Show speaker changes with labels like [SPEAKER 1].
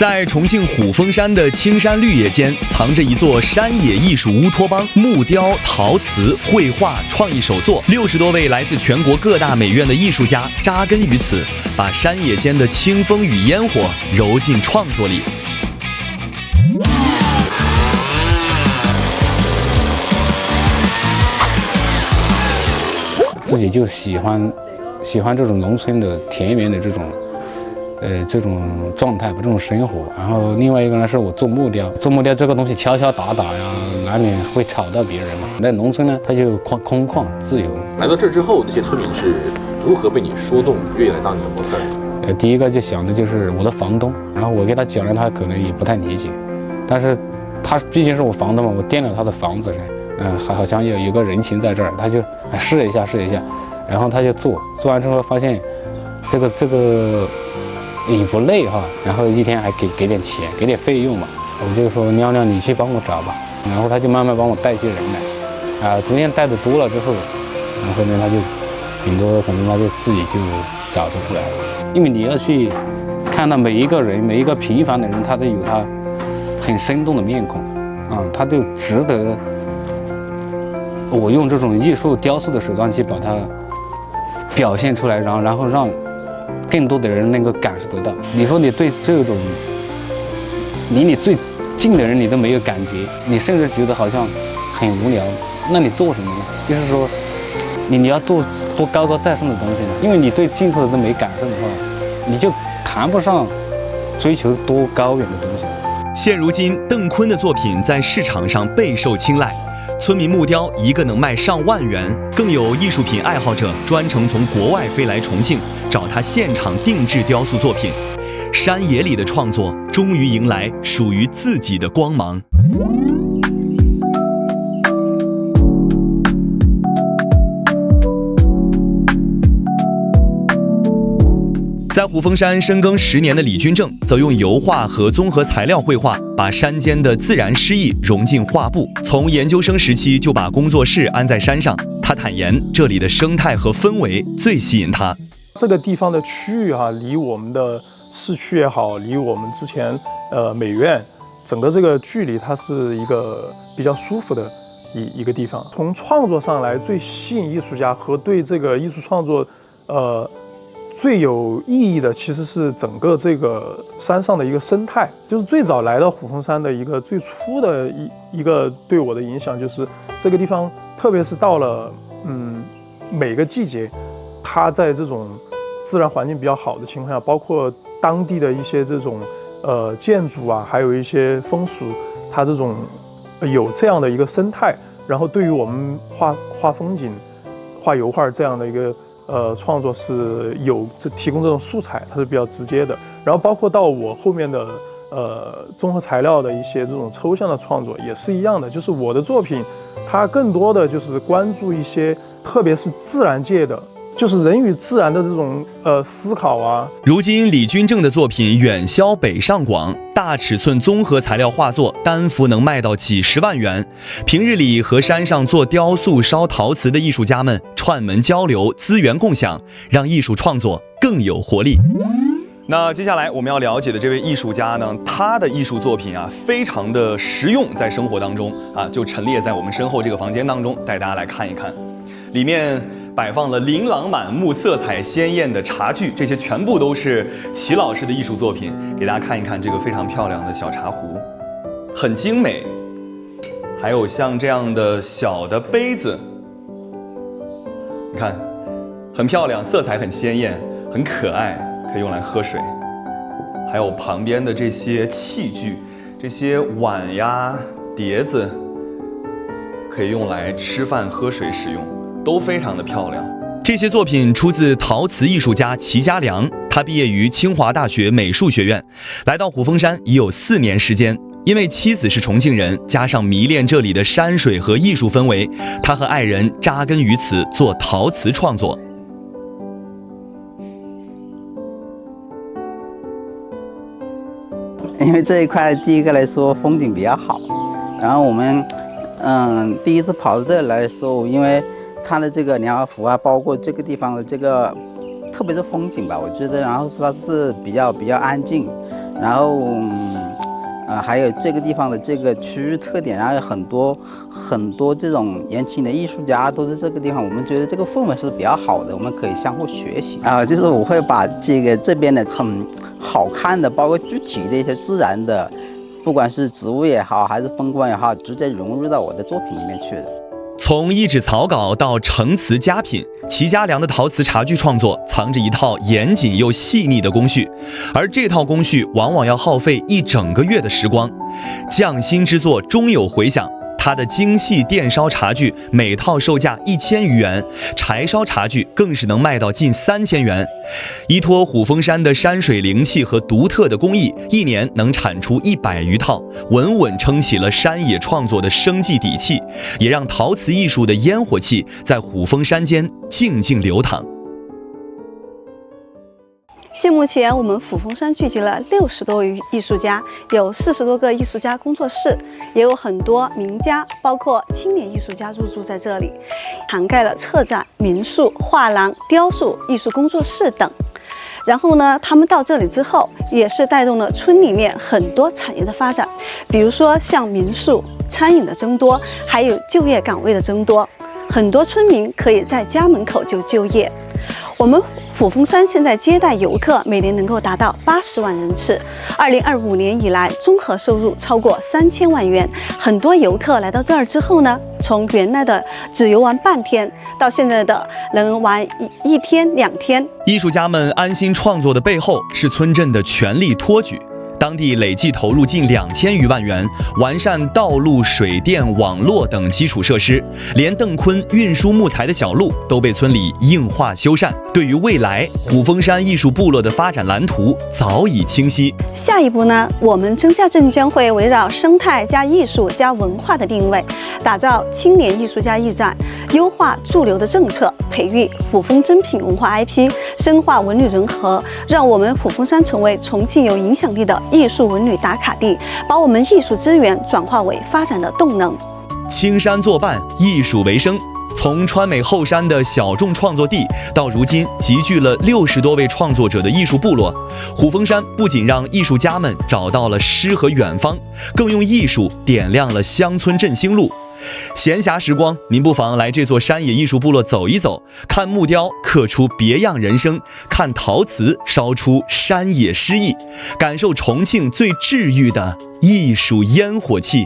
[SPEAKER 1] 在重庆虎峰山的青山绿野间，藏着一座山野艺术乌托邦，木雕、陶瓷、绘画、创意手作，60多位来自全国各大美院的艺术家扎根于此，把山野间的清风与烟火揉进创作里。
[SPEAKER 2] 自己就喜欢这种农村的田园的这种状态吧，这种生活。然后另外一个呢，是我做木雕这个东西敲敲打打呀，难免会吵到别人嘛。在农村呢，它就空旷自由。
[SPEAKER 3] 来到这之后，那些村民是如何被你说动，愿意来当你的模特？
[SPEAKER 2] 第一个就想的就是我的房东，然后我给他讲了，他可能也不太理解，但是他毕竟是我房东嘛，我垫了他的房子噻。好像有个人情在这儿，他就试一下，然后他就做完之后发现，这个也不累哈，然后一天还给点钱，给点费用嘛，我就说亮亮你去帮我找吧，然后他就慢慢帮我带些人来，逐渐带的多了之后，然后呢他就顶多可能他就自己就找得出来了，因为你要去看到每一个人，每一个平凡的人，他都有他很生动的面孔他都值得。我用这种艺术雕塑的手段去把它表现出来，然后让更多的人能够感受得到。你说你对这种离你最近的人你都没有感觉，你甚至觉得好像很无聊，那你做什么呢？就是说你要做多高高在上的东西呢？因为你对近处的都没感受的话，你就谈不上追求多高远的东西。
[SPEAKER 1] 现如今，邓坤的作品在市场上备受青睐。村民木雕一个能卖上万元，更有艺术品爱好者专程从国外飞来重庆，找他现场定制雕塑作品。山野里的创作终于迎来属于自己的光芒。在虎峰山深耕10年的李军正，则用油画和综合材料绘画，把山间的自然诗意融进画布。从研究生时期就把工作室安在山上，他坦言这里的生态和氛围最吸引他。
[SPEAKER 4] 这个地方的区域离我们的市区也好，离我们之前美院整个这个距离，它是一个比较舒服的一个地方。从创作上来，最吸引艺术家和对这个艺术创作最有意义的其实是整个这个山上的一个生态。就是最早来到虎峰山的一个最初的一个对我的影响，就是这个地方，特别是到了每个季节，它在这种自然环境比较好的情况下，包括当地的一些这种建筑啊，还有一些风俗，它这种有这样的一个生态，然后对于我们画风景、画油画这样的一个创作是提供这种素材，它是比较直接的。然后包括到我后面的综合材料的一些这种抽象的创作也是一样的，就是我的作品它更多的就是关注一些特别是自然界的，就是人与自然的这种思考啊。
[SPEAKER 1] 如今李军正的作品远销北上广，大尺寸综合材料画作单幅能卖到几10万元。平日里和山上做雕塑、烧陶瓷的艺术家们串门交流，资源共享，让艺术创作更有活力。那接下来我们要了解的这位艺术家呢，他的艺术作品非常的实用，在生活当中就陈列在我们身后这个房间当中，带大家来看一看。里面摆放了琳琅满目、色彩鲜艳的茶具，这些全部都是齐老师的艺术作品。给大家看一看这个非常漂亮的小茶壶，很精美。还有像这样的小的杯子，你看，很漂亮，色彩很鲜艳，很可爱，可以用来喝水。还有旁边的这些器具，这些碗呀、碟子，可以用来吃饭、喝水使用。都非常的漂亮。这些作品出自陶瓷艺术家齐家良，他毕业于清华大学美术学院，来到虎峰山已有4年时间。因为妻子是重庆人，加上迷恋这里的山水和艺术氛围，他和爱人扎根于此做陶瓷创作。
[SPEAKER 5] 因为这一块第一个来说风景比较好，然后我们第一次跑到这里来说，因为看了这个莲花湖啊，包括这个地方的这个特别是风景吧，我觉得，然后它是比较安静，然后还有这个地方的这个区域特点，然后有很多这种年轻的艺术家都在这个地方，我们觉得这个氛围是比较好的，我们可以相互学习就是我会把这边的很好看的，包括具体的一些自然的，不管是植物也好，还是风光也好，直接融入到我的作品里面去的。
[SPEAKER 1] 从一纸草稿到成词佳品，齐家良的陶瓷茶具创作藏着一套严谨又细腻的工序，而这套工序往往要耗费1整个月的时光。匠心之作终有回响，它的精细电烧茶具每套售价1000余元，柴烧茶具更是能卖到近3000元。依托虎峰山的山水灵气和独特的工艺，一年能产出100余套，稳稳撑起了山野创作的生计底气，也让陶瓷艺术的烟火气在虎峰山间静静流淌。
[SPEAKER 6] 现目前，我们虎峰山聚集了60多位艺术家，有40多个艺术家工作室，也有很多名家，包括青年艺术家入驻在这里，涵盖了策展、民宿、画廊、雕塑、艺术工作室等。然后呢，他们到这里之后，也是带动了村里面很多产业的发展，比如说像民宿、餐饮的增多，还有就业岗位的增多。很多村民可以在家门口就业。我们虎峰山现在接待游客每年能够达到80万人次，2025年以来综合收入超过3000万元。很多游客来到这儿之后呢，从原来的只游玩半天，到现在的能玩一天2天。
[SPEAKER 1] 艺术家们安心创作的背后，是村镇的全力托举。当地累计投入近2000余万元，完善道路、水电、网络等基础设施，连邓坤运输木材的小路都被村里硬化修缮。对于未来虎峰山艺术部落的发展蓝图早已清晰。
[SPEAKER 6] 下一步呢，我们征家镇将会围绕生态加艺术加文化的定位，打造青年艺术家驿站，优化驻留的政策，培育虎峰珍品文化 IP， 深化文旅融合，让我们虎峰山成为重庆有影响力的艺术文旅打卡地，把我们艺术资源转化为发展的动能。
[SPEAKER 1] 青山作伴，艺术为生。从川美后山的小众创作地，到如今集聚了60多位创作者的艺术部落，虎峰山不仅让艺术家们找到了诗和远方，更用艺术点亮了乡村振兴路。闲暇时光，您不妨来这座山野艺术部落走一走，看木雕刻出别样人生，看陶瓷烧出山野诗意，感受重庆最治愈的艺术烟火气。